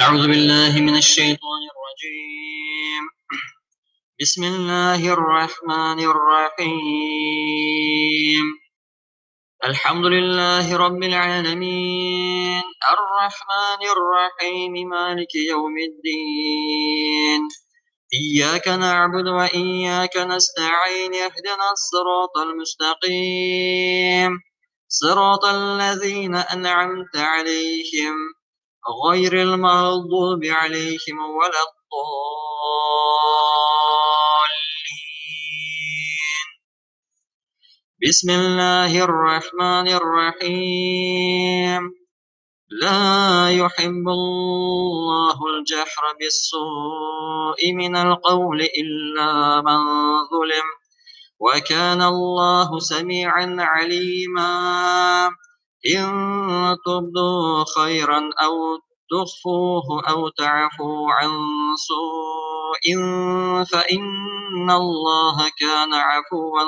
أعوذ بالله من الشيطان الرجيم. بسم الله الرحمن الرحيم. الحمد لله رب العالمين الرحمن الرحيم مالك يوم الدين. إياك نعبد وإياك نستعين اهدنا الصراط المستقيم صراط الذين أنعمت عليهم غير المغضوب عليهم ولا الضالين. بسم الله الرحمن الرحيم. لا يحب الله الجهر بالسوء من القول إلا من ظلم وكان الله سميعا عليما. إن تبدوا خيرا أو تخفوه أو تعفوا عن سوء فإن الله كان عفوا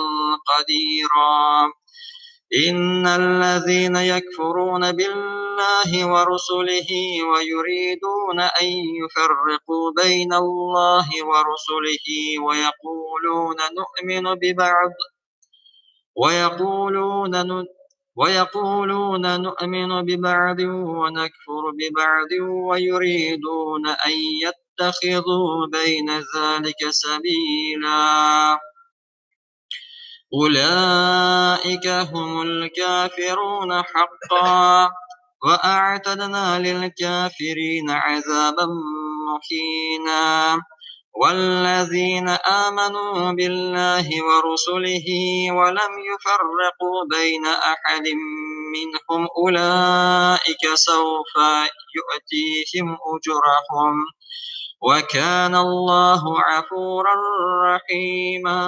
قديرا. إن الذين يكفرون بالله ورسله ويريدون أن يفرقوا بين الله ورسله ويقولون نؤمن ببعض ونكفر ببعض ويريدون أن يتخذوا بين ذلك سبيلا. أولئك هم الكافرون حقا وأعتدنا للكافرين عذابا مهينا. والذين آمنوا بالله ورسله ولم يفرقوا بين أحد منهم أولئك سوف يؤتيهم أجرهم وكان الله غفورا رحيما.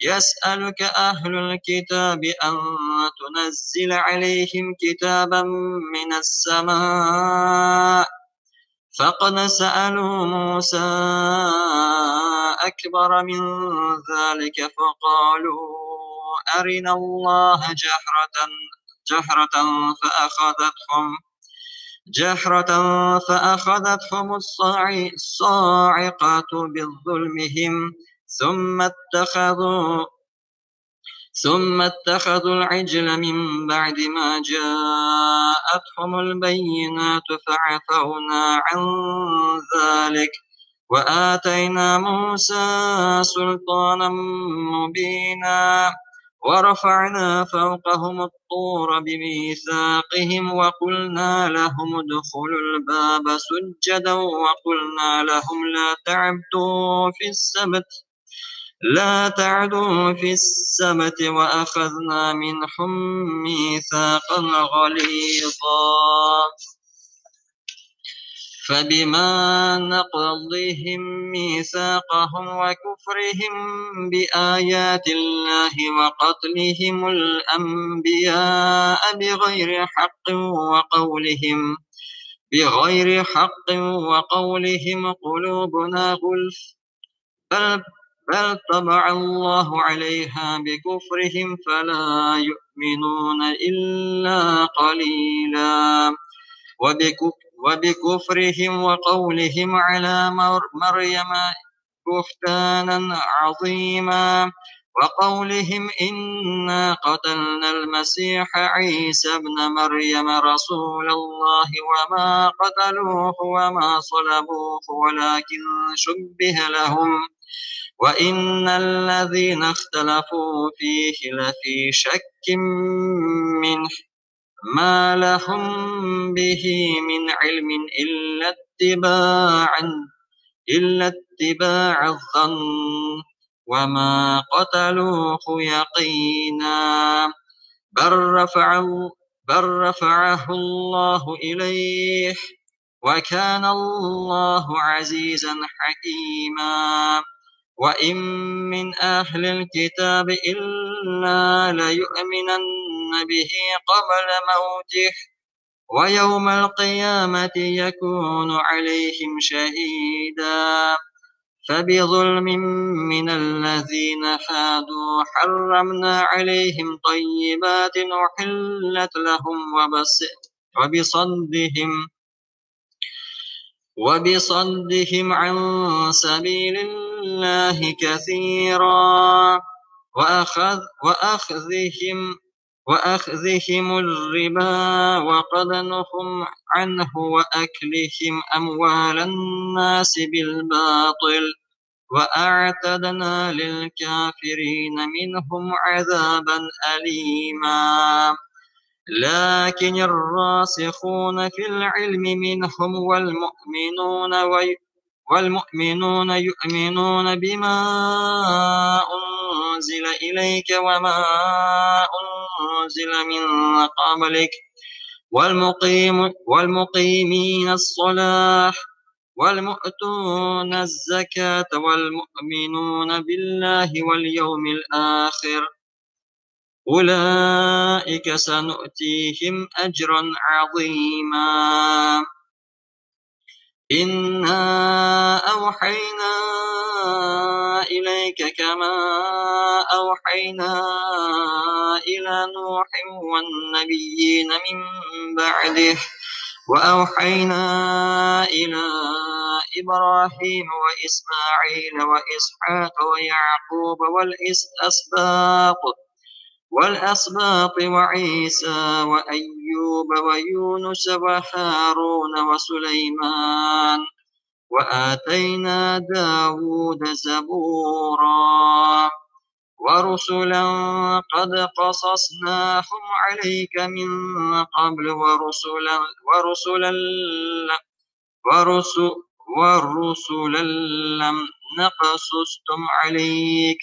يسألك أهل الكتاب أن تنزل عليهم كتابا من السماء فقد سألوا موسى أكبر من ذلك فقالوا أرنا الله فأخذتهم الصاعقة بظلمهم ثم اتخذوا العجل من بعد ما جاءتهم البينات فعفونا عن ذلك وآتينا موسى سلطانا مبينا. ورفعنا فوقهم الطور بميثاقهم وقلنا لهم ادخلوا الباب سجدا وقلنا لهم لا تعدوا في السبت وأخذنا منهم ميثاقا غليظا. فبما نقضهم ميثاقهم وكفرهم بآيات الله وقتلهم الأنبياء بغير حق وقولهم قلوبنا غلف بل طبع الله عليها بكفرهم فلا يؤمنون إلا قليلا. وبكفرهم وقولهم على مريم بهتانا عظيما وقولهم إنا قتلنا المسيح عيسى ابن مريم رسول الله وما قتلوه وما صلبوه ولكن شبه لهم وإن الذين اختلفوا فيه لفي شك منه ما لهم به من علم إلا اتباع الظن وما قتلوه يقينا بل رفعه الله إليه وكان الله عزيزا حكيما. وإن من أهل الكتاب إلا ليؤمنن به قبل موته ويوم القيامة يكون عليهم شهيدا. فبظلم من الذين هادوا حرمنا عليهم طيبات أحلت لهم وبصدهم عن سبيل الله كثيرا وأخذهم الربا وقد نهوا عنه وأكلهم أموال الناس بالباطل وأعتدنا للكافرين منهم عذابا أليما. لكن الراسخون في العلم منهم والمؤمنون يؤمنون بما أنزل إليك وما أنزل من قبلك والمقيمين الصلاة والمؤتون الزكاة والمؤمنون بالله واليوم الآخر أولئك سنؤتيهم أجرا عظيما. إنا أوحينا إليك كما أوحينا إلى نوح والنبيين من بعده وأوحينا إلى إبراهيم وإسماعيل وإسحاق ويعقوب والأسباط وعيسى وأيوب ويونس وهارون وسليمان وآتينا داود زبورا. ورسلا قد قصصناهم عليك من قبل ورسلا لم نقصصهم عليك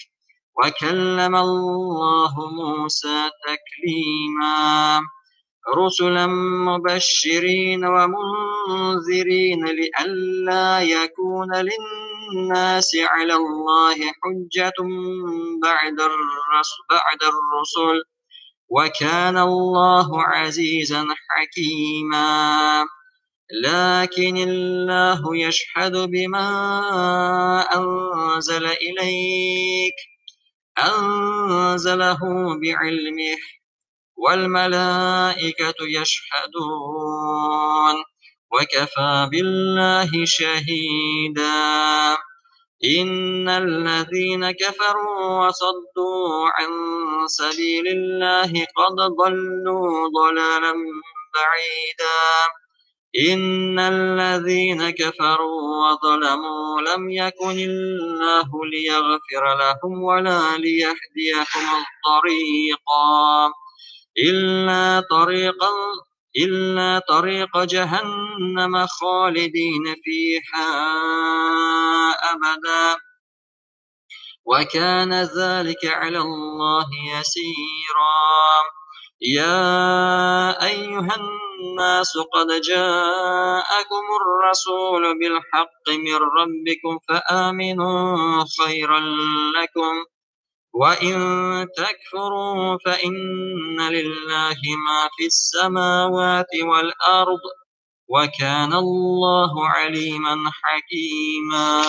وكلم الله موسى تكليما. رسلا مبشرين ومنذرين لئلا يكون للناس على الله حجة بعد الرسل وكان الله عزيزا حكيما. لكن الله يشهد بما أنزل إليك أنزله بعلمه والملائكة يشهدون وكفى بالله شهيدا. إن الذين كفروا وصدوا عن سبيل الله قد ضلوا ضلالا بعيدا. إن الذين كفروا وظلموا لم يكن الله ليغفر لهم ولا ليهديهم الطريقا إلا طريق جهنم خالدين فيها أبدا وكان ذلك على الله يسيرا. يا أيها الناس قد جاءكم الرسول بالحق من ربكم فآمنوا خيرا لكم وإن تكفروا فإن لله ما في السماوات والأرض وكان الله عليما حكيما.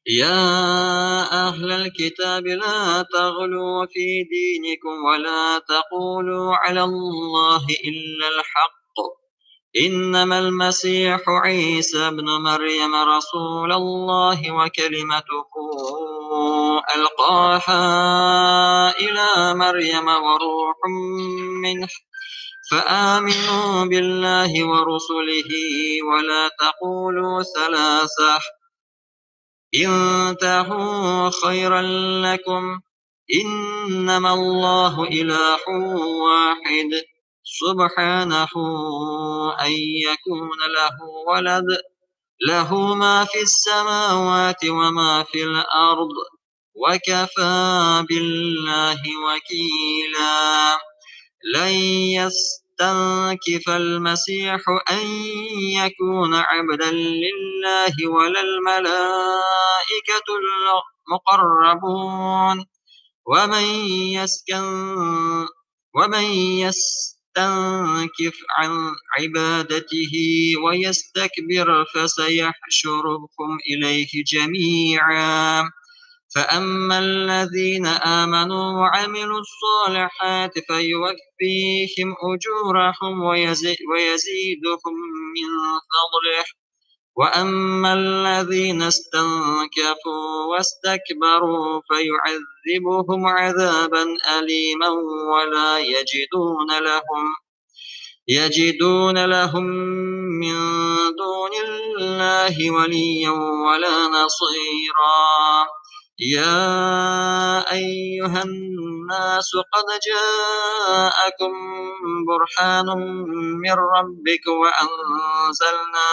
يا أهل الكتاب لا تغلوا في دينكم ولا تقولوا على الله إلا الحق إنما المسيح عيسى ابن مريم رسول الله وكلمته ألقاها إلى مريم وروح منه فآمنوا بالله ورسله ولا تقولوا ثلاثة انتهوا خيرا لكم إنما الله إله واحد سبحانه أن يكون له ولد له ما في السماوات وما في الأرض وكفى بالله وكيلا. لن يستنكف المسيح أن يكون عبدا لله ولا الملائكة المقربون ومن يسكن ومن يستنكف عن عبادته ويستكبر فسيحشرهم إليه جميعا فأما الذين آمنوا وعملوا الصالحات فيوفيهم أجورهم ويزيدهم من فضله وأما الذين استنكفوا واستكبروا فيعذبهم عذابا أليما ولا يجدون لهم من دون الله وليا ولا نصيرا يا أيها الناس قد جاءكم برهان من ربك وأنزلنا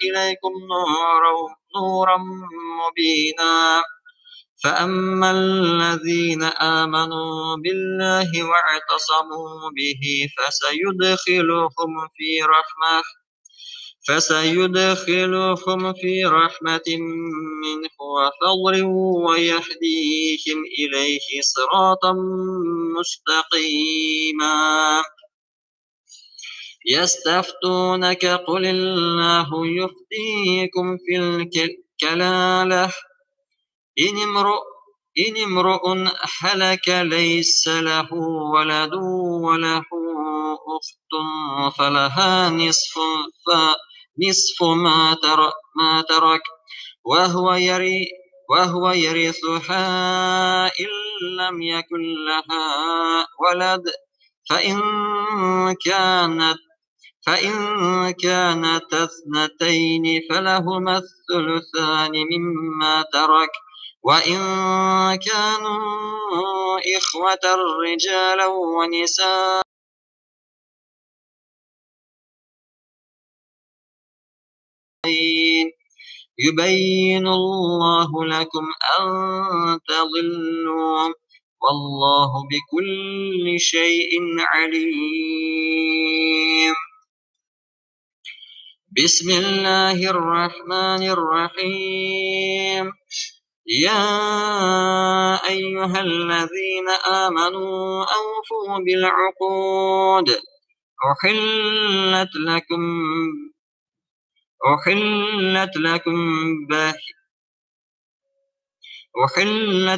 إليكم نورا مبينا فأما الذين آمنوا بالله واعتصموا به فسيدخلهم في رحمة منه وفضل ويهديهم إليه صراطا مستقيما يستفتونك قل الله يفتيكم في الكلالة إن امرؤ هلك ليس له ولد وله أخت فلها نصف ما ترك وهو يرثها إن لم يكن لها ولد فإن كانت اثنتين فلهما الثلثان مما ترك وإن كانوا إخوة رجالا ونساء يبين الله لكم أن تضلوا والله بكل شيء عليم بسم الله الرحمن الرحيم يا أيها الذين آمنوا أوفوا بالعقود أحلت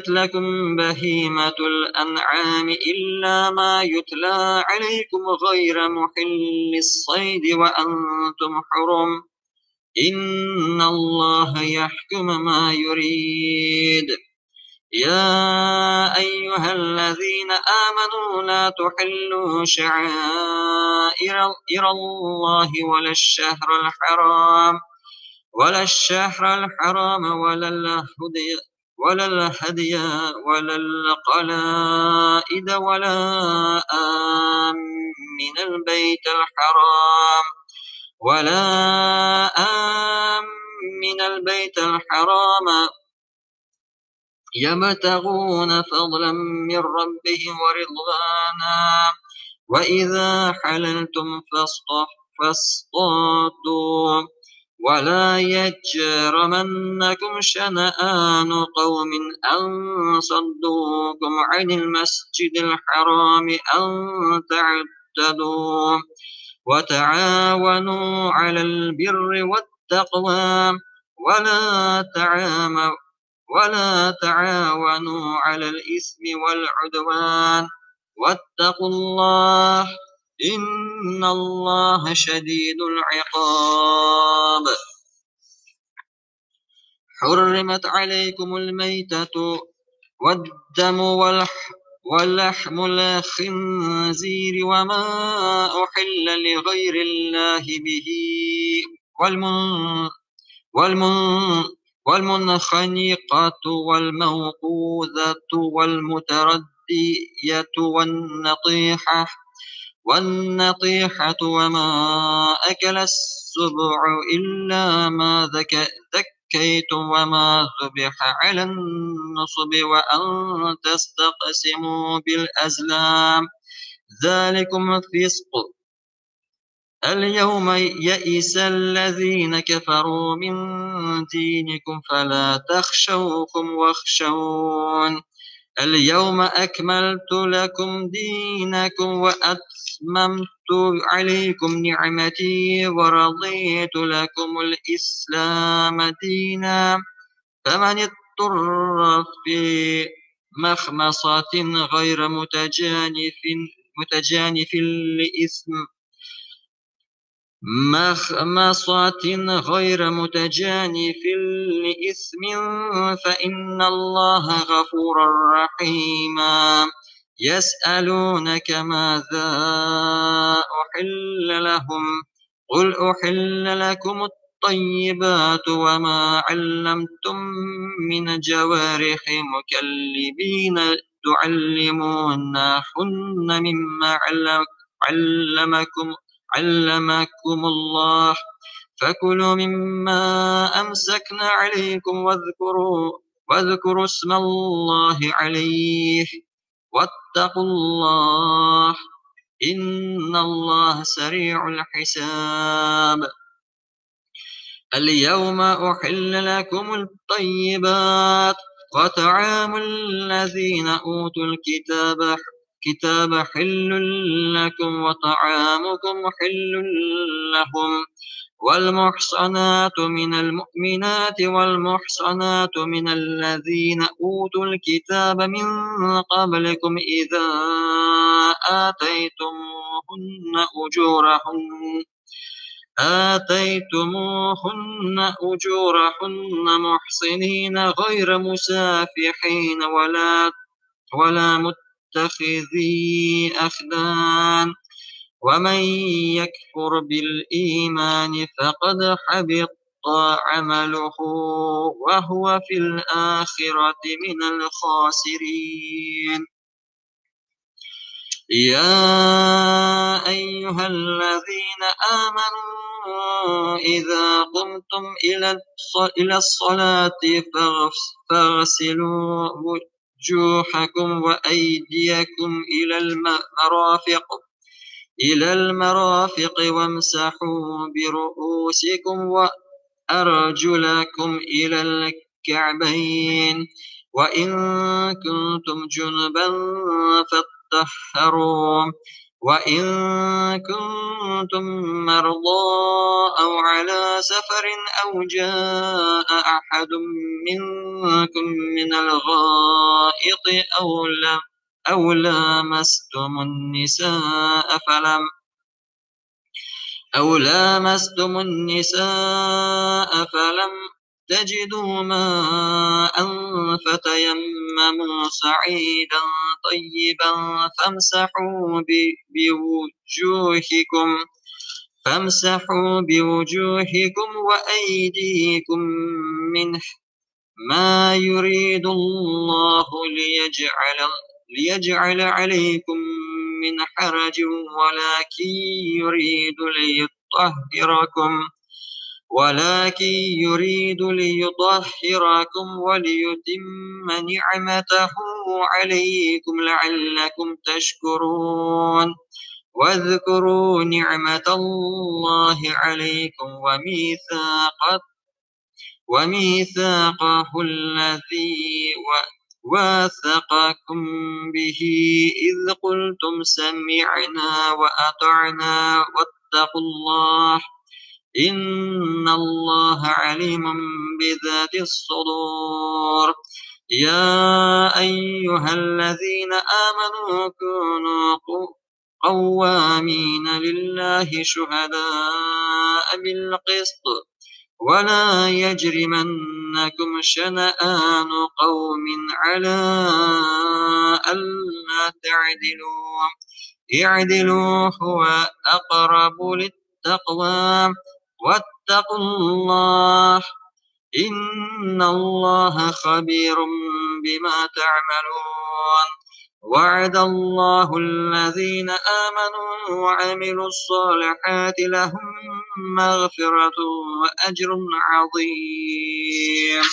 لكم بهيمة الأنعام إلا ما يتلى عليكم غير محل الصيد وأنتم حرم إن الله يحكم ما يريد يا أيها الذين آمنوا لا تحلوا شعائر الله ولا الشهر الحرام ولا الهدي ولا القلائد ولا آمن البيت الحرام يبتغون فضلا من ربهم ورضوانا وإذا حللتم فاصطادوا ولا يجرمنكم شنآن قوم أن صدوكم عن المسجد الحرام أن تعتدوا وتعاونوا على البر والتقوى ولا تعاونوا على الإثم والعدوان واتقوا الله إن الله شديد العقاب حرمت عليكم الميتة والدم ولحم الخنزير وما أحل لغير الله به والمنخنقة والموقوذة والمتردية والنطيحة وما أكل السبع إلا ما ذكيتم وما ذبح على النصب وأن تستقسموا بالأزلام ذلكم الفسق. اليوم يئس الذين كفروا من دينكم فلا تخشوهم واخشون. اليوم أكملت لكم دينكم وأتممت عليكم نعمتي ورضيت لكم الإسلام دينا. فمن اضطر في مخمصة غير متجانف لإثم لإثم فإن الله غفور رحيم. يسألونك ماذا أحل لهم قل أحل لكم الطيبات وما علمتم من الجوارح مكلبين تعلمونهن مما علمكم الله. فكلوا مما أمسكنا عليكم واذكروا اسم الله عليه واتقوا الله إن الله سريع الحساب. اليوم أحل لكم الطيبات وطعام الذين أوتوا الكتاب حل لكم وطعامكم حل لهم. والمحصنات من المؤمنات والمحصنات من الذين أوتوا الكتاب من قبلكم إذا آتيتموهن أجورهن محصنين غير مسافحين ولا متخذي أخدان. ومن يكفر بالإيمان فقد حبط عمله وهو في الآخرة من الخاسرين. يا أيها الذين آمنوا إذا قمتم إلى الصلاة فاغسلوا وجوهكم وأيديكم إلى المرافق وامسحوا برؤوسكم وأرجلكم إلى الكعبين وإن كنتم جنبا فاطهروا وإن كنتم مرضى أو على سفر أو جاء أحد منكم من الغائط أو لامستم النساء فلم تجدوا ماء فتيمموا صعيدا طيبا فامسحوا بوجوهكم وأيديكم منه ما يريد الله ليجعل عليكم من حرج ولكن يريد ليطهركم وليتم نعمته عليكم لعلكم تشكرون. واذكروا نعمة الله عليكم وميثاقه الذي واثقكم به إذ قلتم سمعنا وأطعنا واتقوا الله إن الله عليم بذات الصدور. يا أيها الذين آمنوا كونوا قوامين لله شهداء بالقسط ولا يجرمنكم شنآن قوم على ألا تعدلوا اعدلوا هو أقرب للتقوى واتقوا الله إن الله خبير بما تعملون. وعد الله الذين آمنوا وعملوا الصالحات لهم مغفرة وأجر عظيم.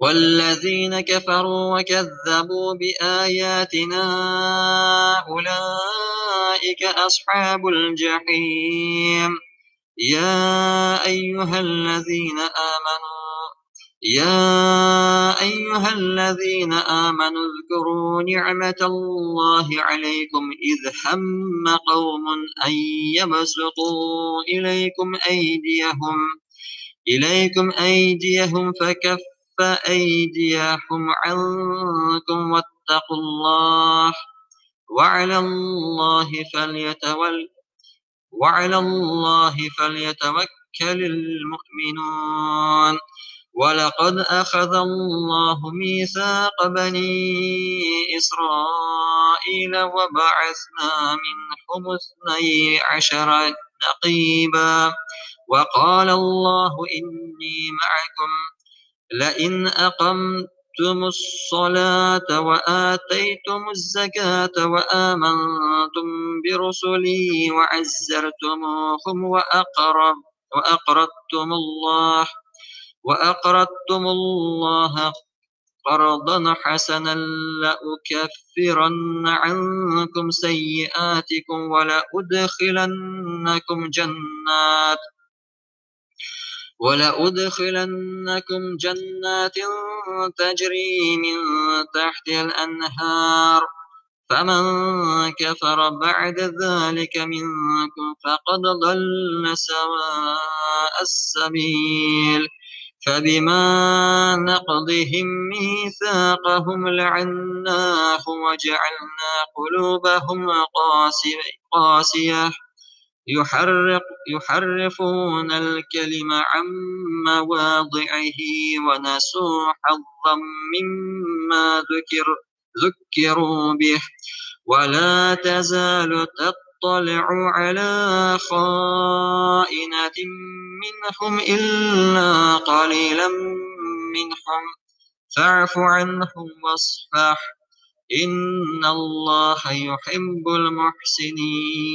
والذين كفروا وكذبوا بآياتنا أولئك أصحاب الجحيم. يا أيها الذين آمنوا اذكروا نعمة الله عليكم إذ هم قوم أن يبسطوا إليكم أيديهم فكف أيديهم عنكم واتقوا الله وعلى الله فليتوكل المؤمنون. ولقد أخذ الله ميثاق بني إسرائيل وبعثنا منهم 12 نقيبا وقال الله إني معكم لئن أقمتم الصلاة وآتيتم الزكاة وآمنتم برسلي وعزرتموهم وأقرضتم الله قرضا حسنا لأكفرن عنكم سيئاتكم ولأدخلنكم جنات تجري من تحتها الأنهار فمن كفر بعد ذلك منكم فقد ضل سواء السبيل. فبما نقضهم ميثاقهم لعناهم وجعلنا قلوبهم قاسية يحرفون الكلم عن مواضعه ونسوا حظا مما ذكروا به. ولا تزال تطلع على خائنة منهم إلا قليلا منهم فاعف عنهم واصفح إن الله يحب المحسنين.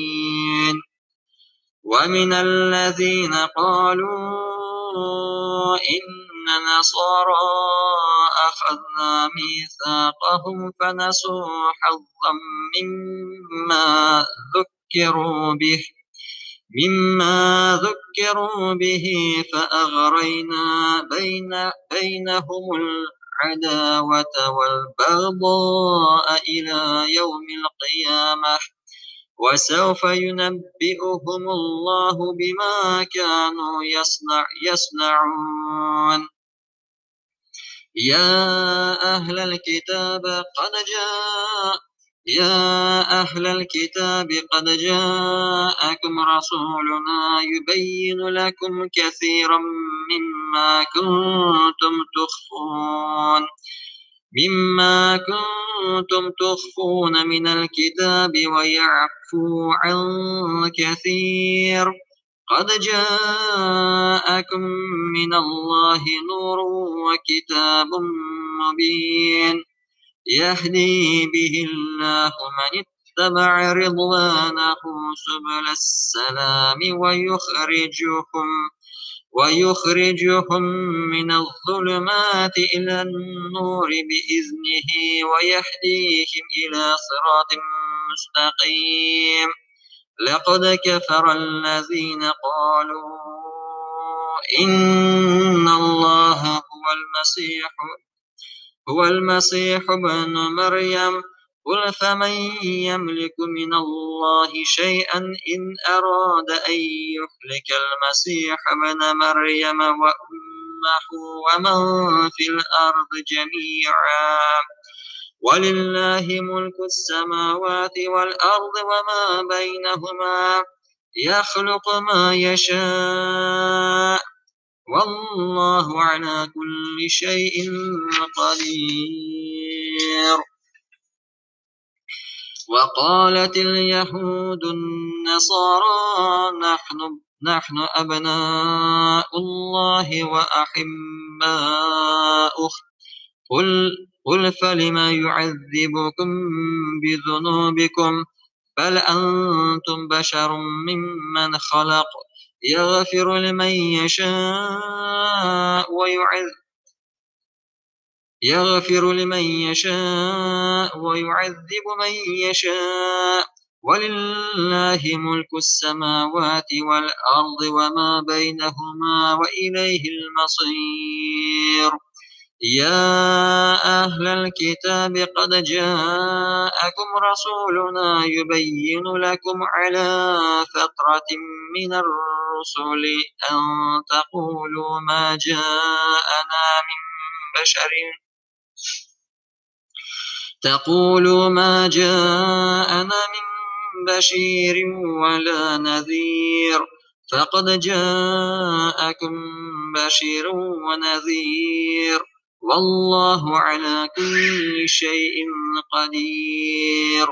ومن الذين قالوا إننا نصارى أخذنا ميثاقهم فنسوا حظا مما ذكروا به فأغرينا بينهم العداوة والبغضاء إلى يوم القيامة وسوف ينبئهم الله بما كانوا يصنعون. يا أهل الكتاب قد جاءكم رسولنا يبين لكم كثيرا مما كنتم تخفون من الكتاب ويعفو عن كثير. قد جاءكم من الله نور وكتاب مبين يهدي به الله من اتبع رضوانه سبل السلام ويخرجهم من الظلمات إلى النور بإذنه ويهديهم إلى صراط مستقيم. لقد كفر الذين قالوا إن الله هو المسيح ابن مريم قل فمن يملك من الله شيئا إن أراد أن يهلك المسيح ابن مريم وأمه ومن في الأرض جميعا ولله ملك السماوات والأرض وما بينهما يخلق ما يشاء والله على كل شيء قدير. وقالت اليهود النصارى نحن أبناء الله وأحباؤه قل فلم يعذبكم بذنوبكم بل أنتم بشر ممن خلق يغفر لمن يشاء يغفر لمن يشاء ويعذب من يشاء ولله ملك السماوات والأرض وما بينهما وإليه المصير يا أهل الكتاب قد جاءكم رسولنا يبين لكم على فترة من الرسل أن تقولوا ما جاءنا من بشير ولا نذير فقد جاءكم بشير ونذير والله على كل شيء قدير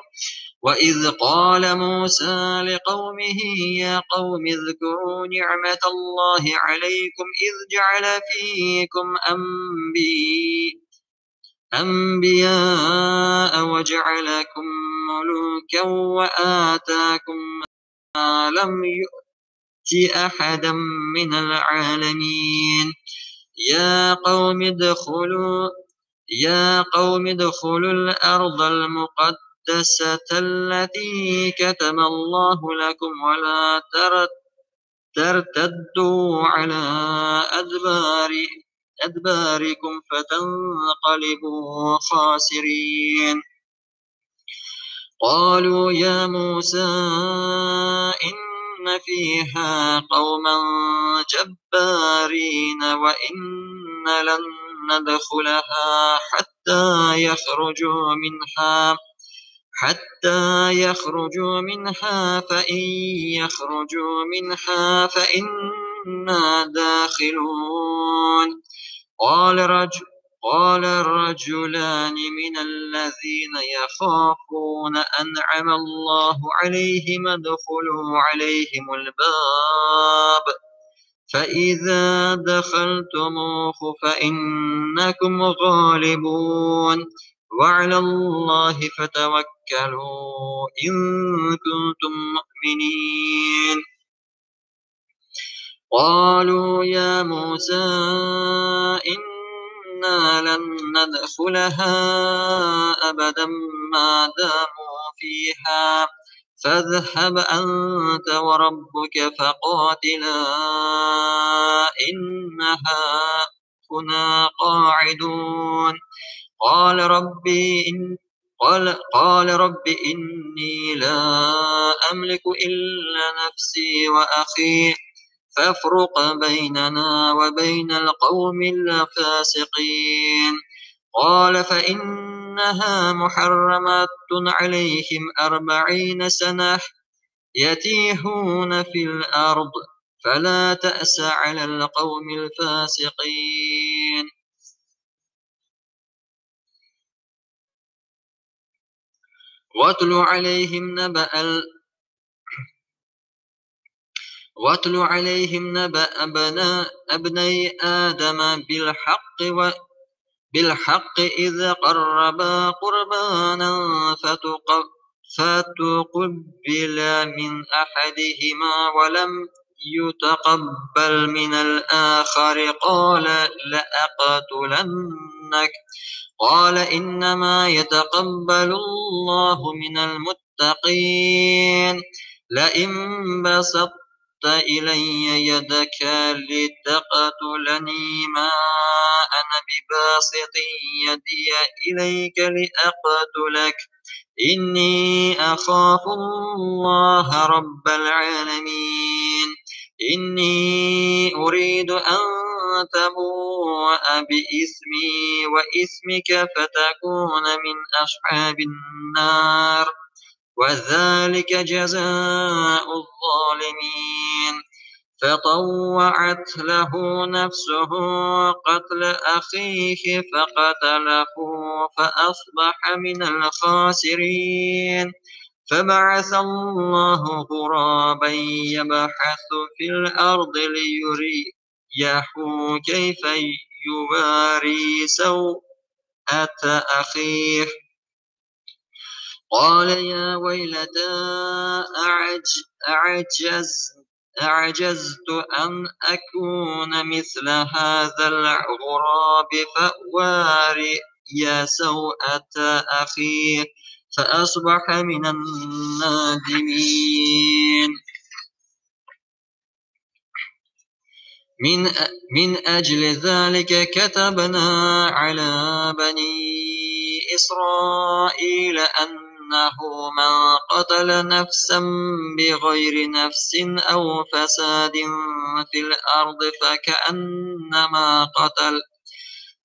وإذ قال موسى لقومه يا قوم اذكروا نعمة الله عليكم إذ جعل فيكم أنبياء وجعلكم ملوكا وآتاكم ما لم يؤت أحدا من العالمين يا قوم ادخلوا الأرض المقدسة التي كتب الله لكم ولا ترتدوا على أدباركم فتنقلبوا خاسرين قالوا يا موسى إن فيها قوما جبارين وإن لن ندخلها حتى يخرجوا منها فإن يخرجوا منها فإنا داخلون قال الرجلان من الذين يخافون أنعم الله عليهم ادخلوا عليهم الباب فإذا دخلتموه فإنكم غالبون وعلى الله فتوكلوا إن كنتم مؤمنين قالوا يا موسى إنا لن ندخلها أبدا ما داموا فيها فاذهب أنت وربك فقاتلا إنها هنا قاعدون قال رب إني لا أملك إلا نفسي وأخي فافرق بيننا وبين القوم الفاسقين قال فإنها محرمات عليهم 40 سنة يتيهون في الأرض فلا تأس على القوم الفاسقين واتل عليهم نبأ ابني آدم بالحق إذ قربا قربانا فتقبل من أحدهما ولم يتقبل من الآخر قال لأقتلنك قال إنما يتقبل الله من المتقين لئن بسطت إلي يدك لتقتلني ما أنا بباسط يدي إليك لأقتلك إني أخاف الله رب العالمين إني أريد أن تبوء بإثمي وإثمك فتكون من أصحاب النار وذلك جزاء الظالمين فطوعت له نفسه قتل أخيه فقتله فأصبح من الخاسرين فبعث الله غرابا يبحث في الأرض ليريه كيف يواري سوءة أخيه قال يا ويلتى أعجزت أن أكون مثل هذا الغراب فأواري يا سوءة أخي فأصبح من النادمين. من أجل ذلك كتبنا على بني إسرائيل أنه من قتل نفسا بغير نفس أو فساد في الأرض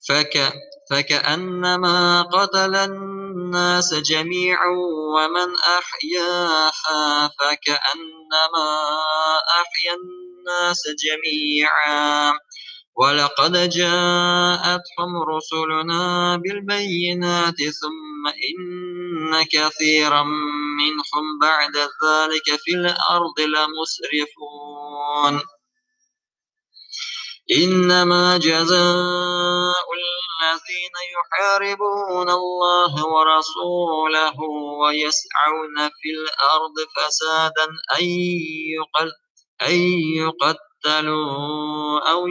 فك فكأنما قتل الناس جميعا ومن أحياها فكأنما أحيا الناس جميعا. ولقد جاءتهم رسلنا بالبينات ثم إن كثيرا منهم بعد ذلك في الأرض لمسرفون. إنما جزاء الذين يحاربون الله ورسوله ويسعون في الأرض فسادا أن يقتلوا أو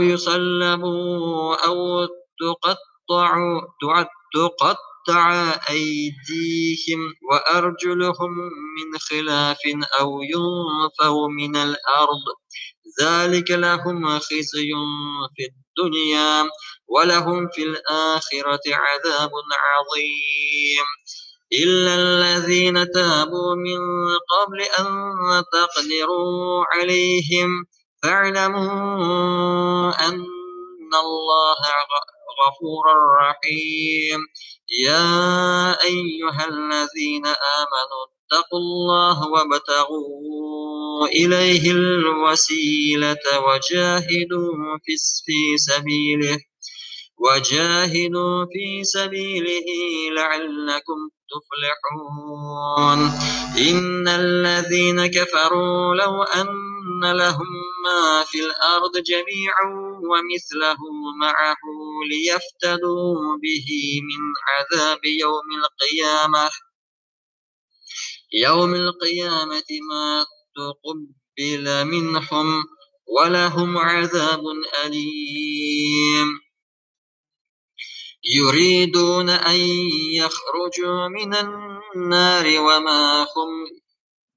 يصلبوا أو تقطع أيديهم وأرجلهم من خلاف أو ينفوا من الأرض. ذلك لهم خزي في الدنيا ولهم في الآخرة عذاب عظيم. إلا الذين تابوا من قبل أن تقدروا عليهم فاعلموا أن الله غفور رحيم. يا أيها الذين آمنوا اتقوا الله وابتغوا إليه الوسيلة وجاهدوا في سبيله لعلكم تفلحون. إن الذين كفروا لو أن لهم ما في الأرض جميعا ومثله معه ليفتدوا به من عذاب يوم القيامة ما تقبل منهم ولهم عذاب أليم. يريدون أن يخرجوا من النار وما هم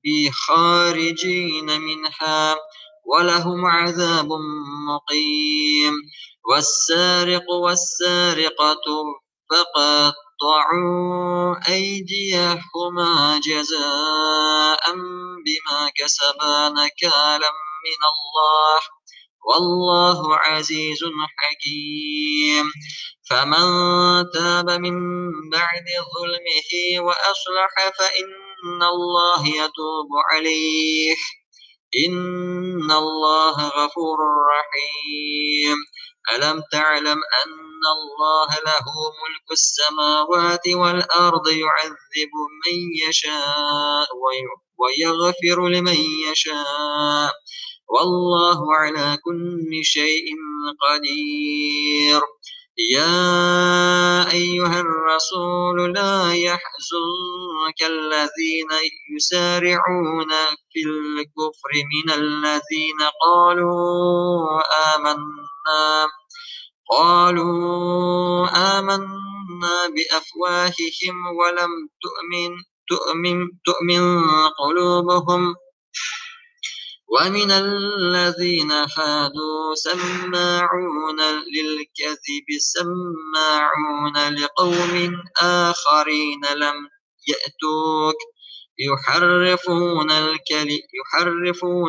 بخارجين منها ولهم عذاب مقيم. والسارق والسارقة فقطعوا أيديهما جزاء بما كسبا نكالا من الله والله عزيز حكيم. فمن تاب من بعد ظلمه وأصلح فإن الله يتوب عليه إن الله غفور رحيم. ألم تعلم أن الله له ملك السماوات والأرض يعذب من يشاء ويغفر لمن يشاء والله على كل شيء قدير. يا أيها الرسول لا يحزنك الذين يسارعون في الكفر من الذين قالوا آمنا بأفواههم ولم تؤمن قلوبهم ومن الذين هادوا سماعون للكذب سماعون لقوم آخرين لم يأتوك يحرفون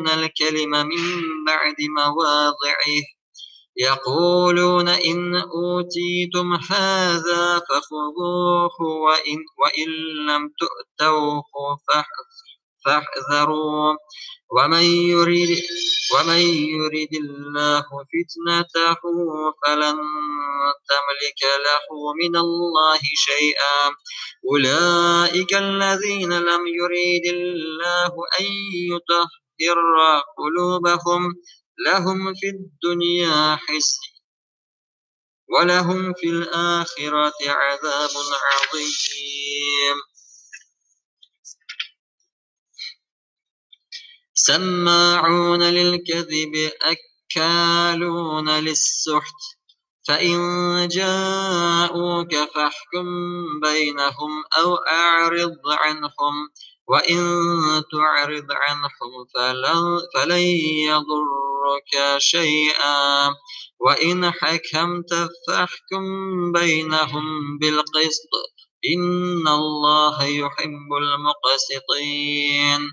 الكلم من بعد مواضعه يقولون إن أوتيتم هذا فخذوه وإن لم تؤتوه فاحذروا ومن يريد الله فتنته فلن تملك له من الله شيئا. أولئك الذين لم يريد الله أن يطهر قلوبهم لهم في الدنيا خزي ولهم في الآخرة عذاب عظيم. سماعون للكذب أكالون للسحت فإن جاءوك فاحكم بينهم أو أعرض عنهم وإن تعرض عنهم فلن يضرك شيئا وإن حكمت فاحكم بينهم بالقسط إن الله يحب المقسطين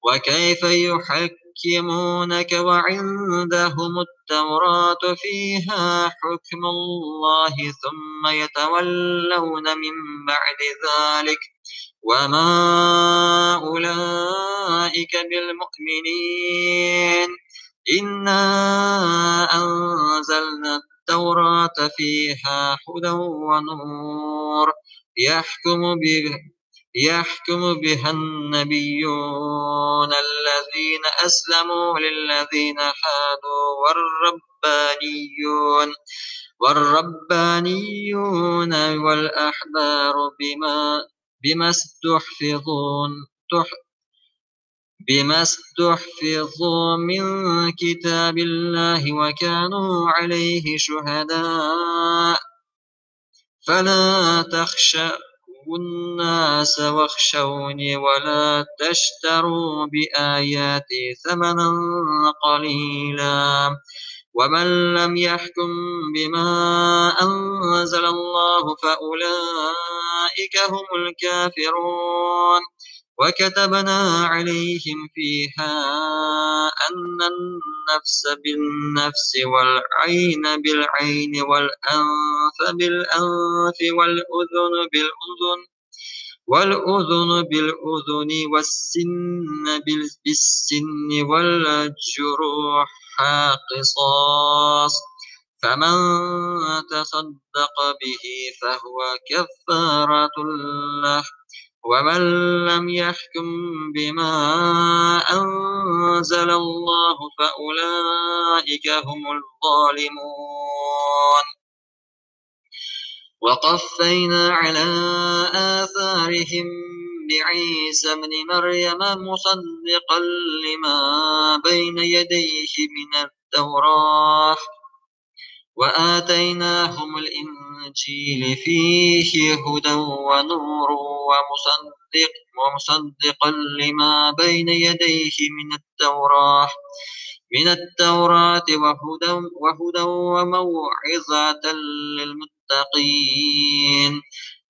وكيف يحكمونك وعندهم التوراة فيها حكم الله ثم يتولون من بعد ذلك وما أولئك بالمؤمنين إنا أنزلنا التوراة فيها هدى ونور يحكم بها النبيون الذين أسلموا للذين هادوا والربانيون والأحبار بما استحفظوا من كتاب الله وكانوا عليه شهداء فلا تخشوا الناس واخشوني ولا تشتروا بآياتي ثمنا قليلا ومن لم يحكم بما أنزل الله فأولئك هم الكافرون وكتبنا عليهم فيها أن النفس بالنفس والعين بالعين والأنف بالأنف والأذن بالأذن والسن بالسن والجروح قصاص فمن تصدق به فهو كفارة له ومن لم يحكم بما أنزل الله فأولئك هم الظالمون وقفينا على آثارهم بعيسى ابن مريم مصدقا لما بين يديه من التوراة وآتيناهم الإنجيل فيه هدى ونور ومصدقا لما بين يديه من التوراة وهدى وموعظة للمتقين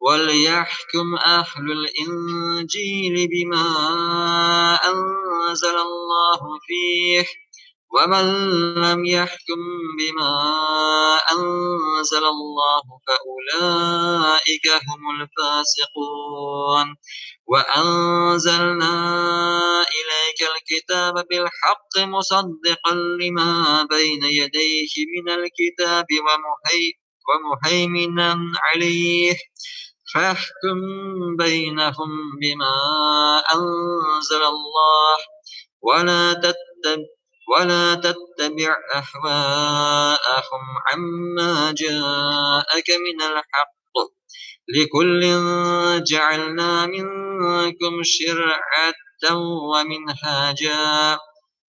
وليحكم أهل الإنجيل بما أنزل الله فيه ومن لم يحكم بما أنزل الله فأولئك هم الفاسقون وأنزلنا إليك الكتاب بالحق مصدقا لما بين يديه من الكتاب ومهيمنا عليه فاحكم بينهم بما أنزل الله ولا تتبع أهواءهم عما جاءك من الحق لكل جعلنا منكم شرعة ومنهاجا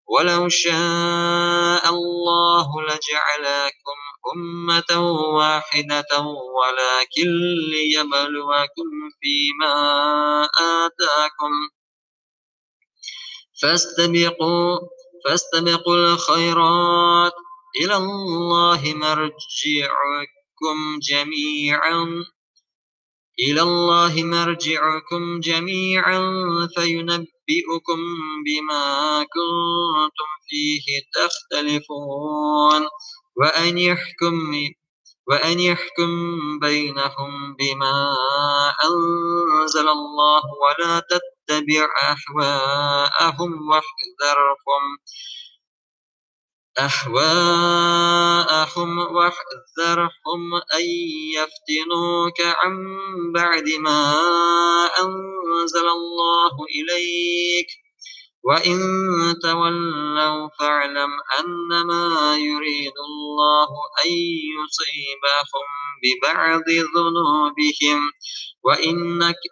ولو شاء الله لجعلكم أمة واحدة ولكن ليبلوكم فيما آتاكم فاستبقوا الخيرات إلى الله مرجعكم جميعا فينبئكم بما كنتم فيه تختلفون وأن يحكم بينهم بما أنزل الله ولا تتبع أهواءهم واحذرهم أن يفتنوك عن بعد ما أنزل الله إليك وإن تولوا فاعلم أنما يريد الله أن يصيبهم ببعض ذنوبهم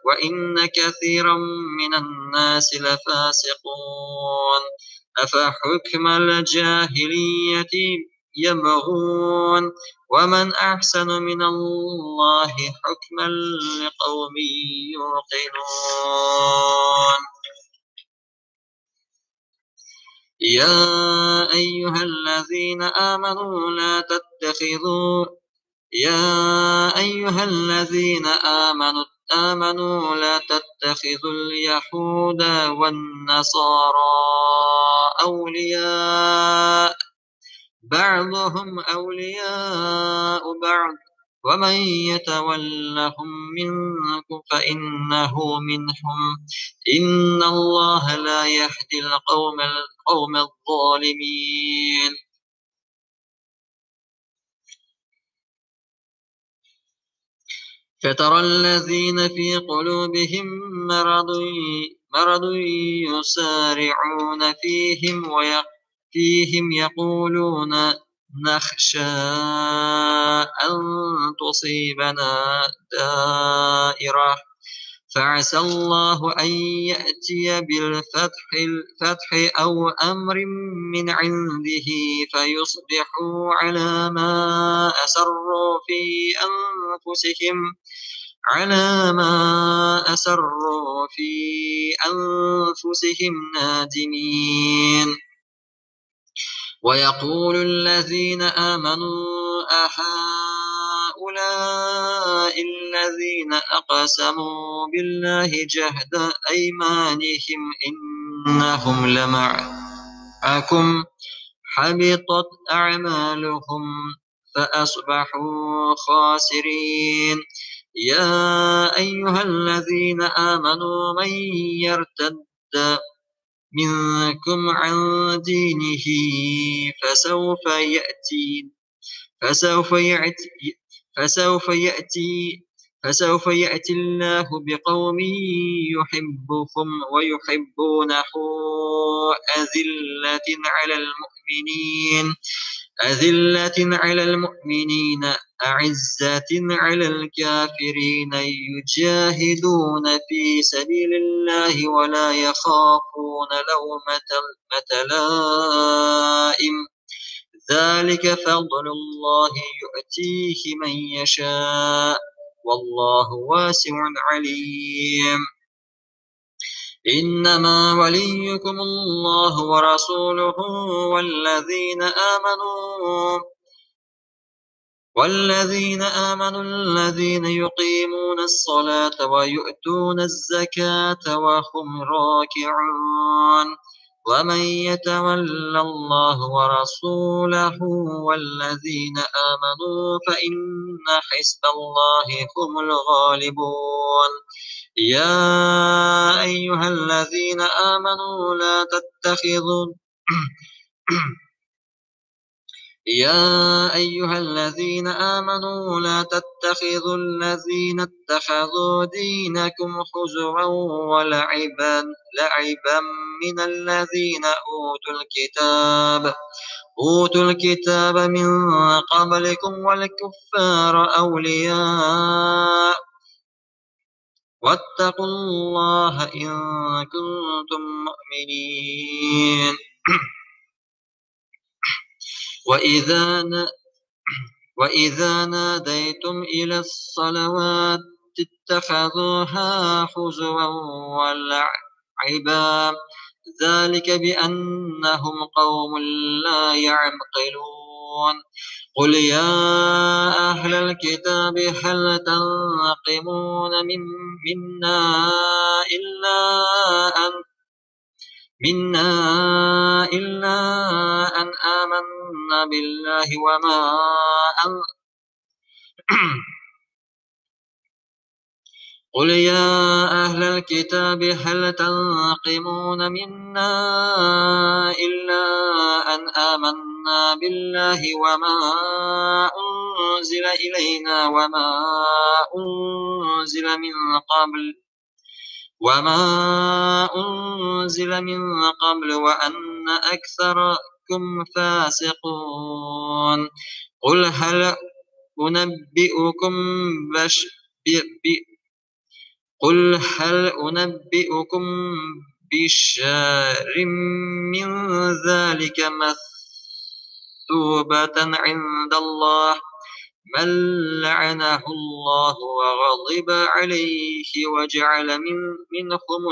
وإن كثيرا من الناس لفاسقون أفحكم الجاهلية يبغون ومن أحسن من الله حكما لقوم يوقنون يا أيها الذين آمنوا لا تتخذوا اليهود والنصارى أولياء بعضهم أولياء بعض ومن يتولهم منكم فإنه منهم إن الله لا يهدي القوم الظالمين فترى الذين في قلوبهم مرض يسارعون فيهم يقولون نخشى أن تصيبنا دائرة فعسى الله أن يأتي بالفتح أو أمر من عنده فيصبحوا على ما أسروا في أنفسهم نادمين ويقول الذين آمنوا أهؤلاء الذين أقسموا بالله جهد أيمانهم إنهم لمعكم حبطت أعمالهم فأصبحوا خاسرين يا أيها الذين آمنوا من يرتد منكم عن دينه فسوف يأتي الله بقوم يحبهم ويحبونه أذلة على المؤمنين أعزة على الكافرين يجاهدون في سبيل الله ولا يخافون لومة لائم ذلك فضل الله يؤتيه من يشاء والله واسع عليم إنما وليكم الله ورسوله والذين آمنوا الذين يقيمون الصلاة ويؤتون الزكاة وهم راكعون ومن يتول الله ورسوله والذين آمنوا فإن حزب الله هم الغالبون يا أيها الذين آمنوا لا تتخذوا الذين اتخذوا دينكم هزوا ولعبا من الذين أوتوا الكتاب من قبلكم والكفار أولياء واتقوا الله إن كنتم مؤمنين وإذا ناديتم إلى الصلوات اتخذوها هزوا ولعبا ذلك بأنهم قوم لا يعقلون قل يا أهل الكتاب هل تنقمون منا إلا أن آمنا بالله قل يا أهل الكتاب هل تنقمون منا إلا أن آمنا بالله وما أنزل إلينا وما أنزل من قبل وأن أكثركم فاسقون قل هل أنبئكم بشار من ذلك مثوبة عند الله من لعنه الله وغضب عليه وجعل منهم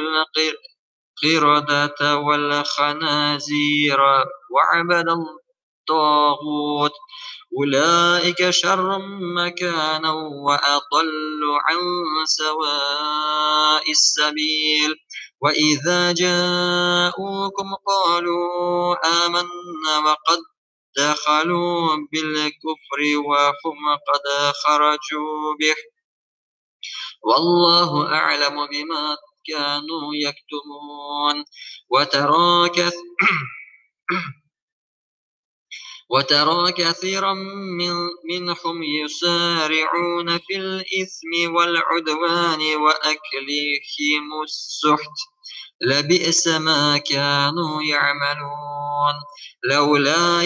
القردة والخنازير وعبد الطاغوت أولئك شر مكانا وأضل عن سواء السبيل وإذا جاءوكم قالوا آمنا وقد دخلوا بالكفر وهم قد خرجوا به والله أعلم بما كانوا يكتمون وترى كثيرا منهم يسارعون في الإثم والعدوان وأكلهم السحت لبئس ما كانوا يعملون لولا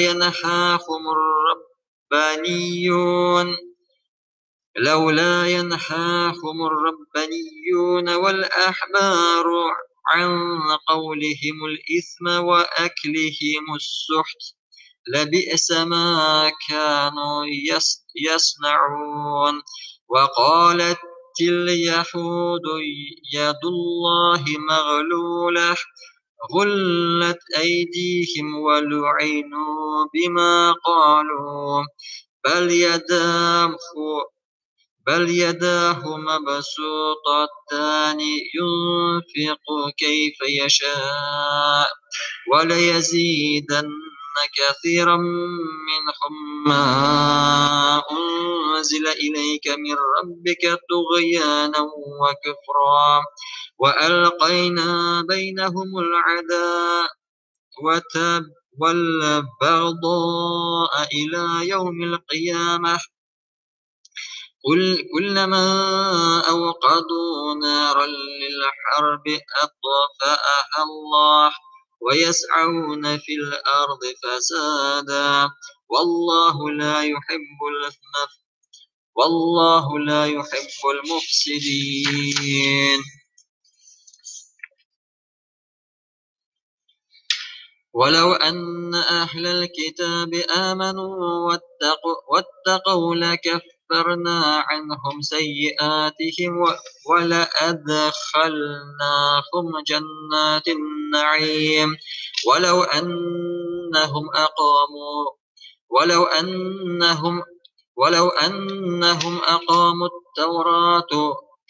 ينهاهم الربانيون والأحبار عن قولهم الإثم وأكلهم السحت لبئس ما كانوا يصنعون وقالت اليهود يد الله مغلولة غلت أيديهم ولعنوا بما قالوا بل يداه مبسوطتان ينفق كيف يشاء وليزيدن كثيرا منهم ما أنزل إليك من ربك طغيانا وكفرا وألقينا بينهم العداوة والبغضاء إلى يوم القيامة كلما أوقدوا نارا للحرب أطفأها الله ويسعون في الأرض فسادا والله لا يحب المفسدين ولو أن أهل الكتاب آمنوا واتقوا لكفرنا عنهم سيئاتهم ولأدخلناهم جنات النعيم ولو أنهم أقاموا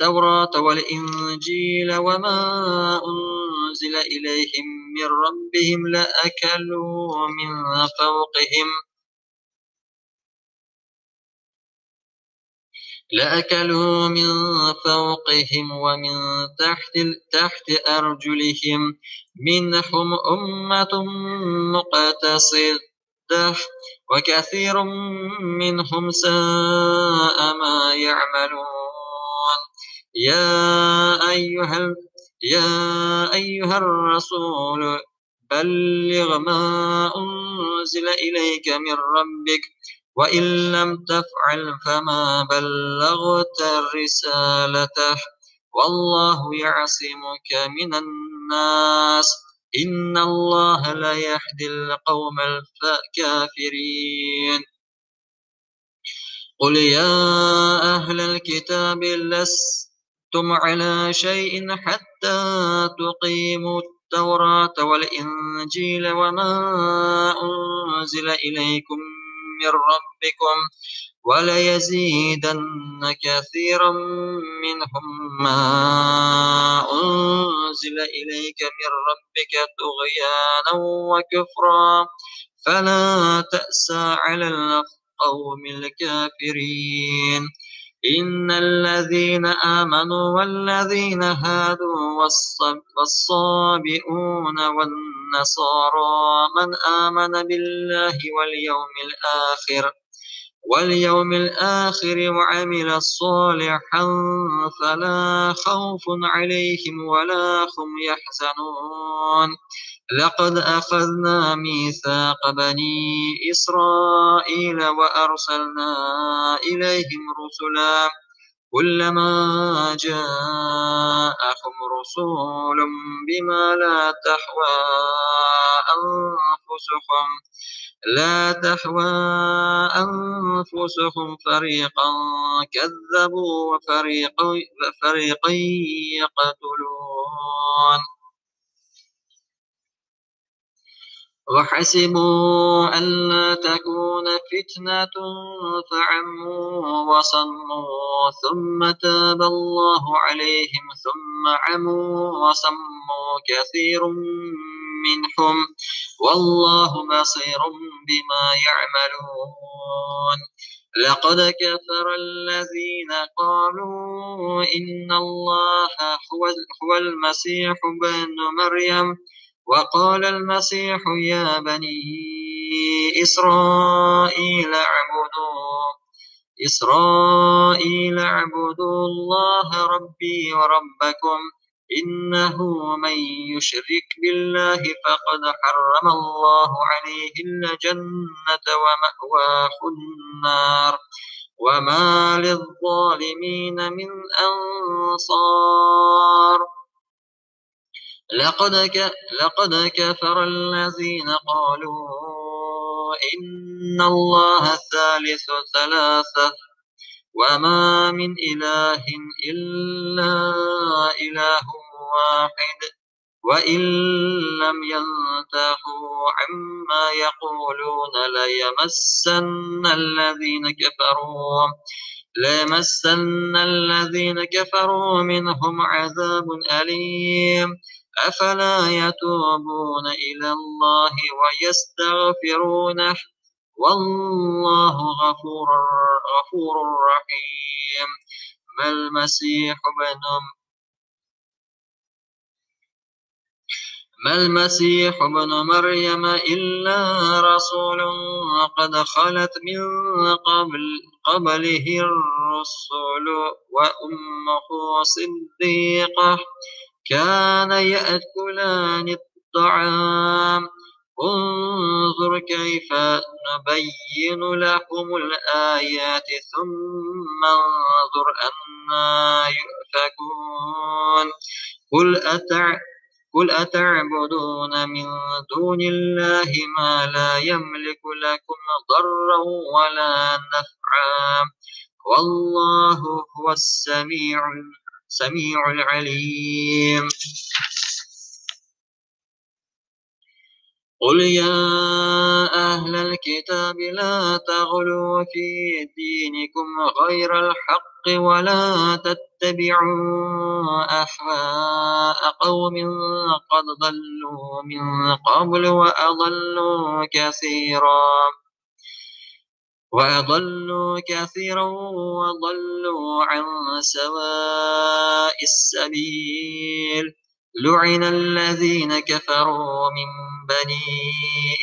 التوراة والإنجيل وما أنزل إليهم من ربهم لأكلوا من فوقهم ومن تحت أرجلهم منهم أمة مقتصدة وكثير منهم ساء ما يعملون يا أيها الرسول بلغ ما أنزل إليك من ربك وإن لم تفعل فما بلغت رسالته والله يعصمك من الناس إن الله لا يهدي القوم الكافرين قل يا أهل الكتاب لستم على شيء حتى تقيموا التوراة والإنجيل وما أنزل إليكم من ربكم وليزيدن كثيرا منهم ما أنزل إليك من ربك طغيانا وكفرا فلا تأسى على القوم الكافرين إن الذين آمنوا والذين هادوا والصابئون والنصارى من آمن بالله واليوم الآخر وعمل صالحا فلا خوف عليهم ولا هم يحزنون لقد أخذنا ميثاق بني إسرائيل وأرسلنا إليهم رسلا كلما جاءهم رسول بما أنفسهم لا تحوى أنفسهم فريقا كذبوا وفريقا يقتلون وحسبوا ألا تكون فتنة فعموا وصموا ثم تاب الله عليهم ثم عموا وصموا كثير منهم والله بصير بما يعملون لقد كفر الذين قالوا إن الله هو المسيح ابن مريم وقال المسيح يا بني إسرائيل اعبدوا الله ربي وربكم إنه من يشرك بالله فقد حرم الله عليه الجنة ومأواه النار وما للظالمين من أنصار لقد كفر الذين قالوا إن الله ثالث ثلاثة وما من إله إلا إله واحد وإن لم ينتهوا عما يقولون ليمسن الذين كفروا منهم عذاب أليم أفلا يتوبون إلى الله ويستغفرونه والله غفور رحيم ما المسيح ابن مريم إلا رسول قد خلت من قبله الرسل وأمه صديقة كان يأكلان الطعام انظر كيف نبين لهم الآيات ثم انظر أنا يؤفكون قل أتعبدون من دون الله ما لا يملك لكم ضرا ولا نفعا والله هو السميع العليم قل يا أهل الكتاب لا تغلوا في دينكم غير الحق ولا تتبعوا أهواء قوم قد ضلوا من قبل وأضلوا كثيرا وضلوا عن سواء السبيل لعن الذين كفروا من بني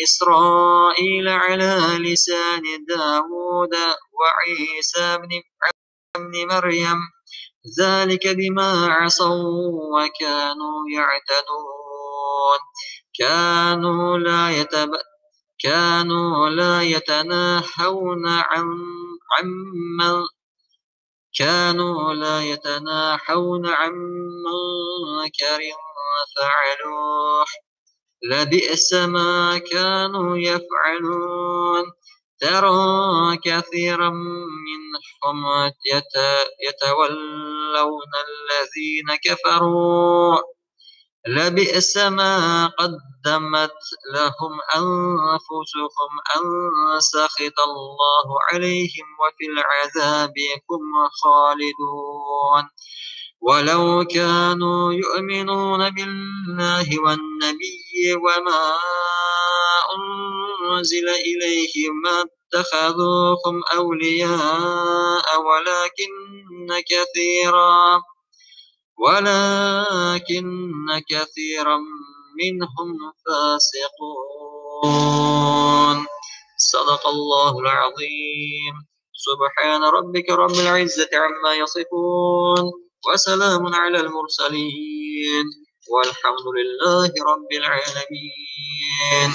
إسرائيل على لسان داود وعيسى بن مريم ذلك بما عصوا وكانوا يعتدون كانوا لا يتناهون عن منكر فعلوه لبئس ما كانوا يفعلون ترى كثيرا منهم يتولون الذين كفروا لبئس ما قدمت لهم أنفسهم أن سخط الله عليهم وفي العذاب هم خالدون ولو كانوا يؤمنون بالله والنبي وما أنزل إليه ما اتخذوهم أولياء ولكن كثيرا منهم فاسقون صدق الله العظيم سبحان ربك رب العزة عما يصفون وسلام على المرسلين والحمد لله رب العالمين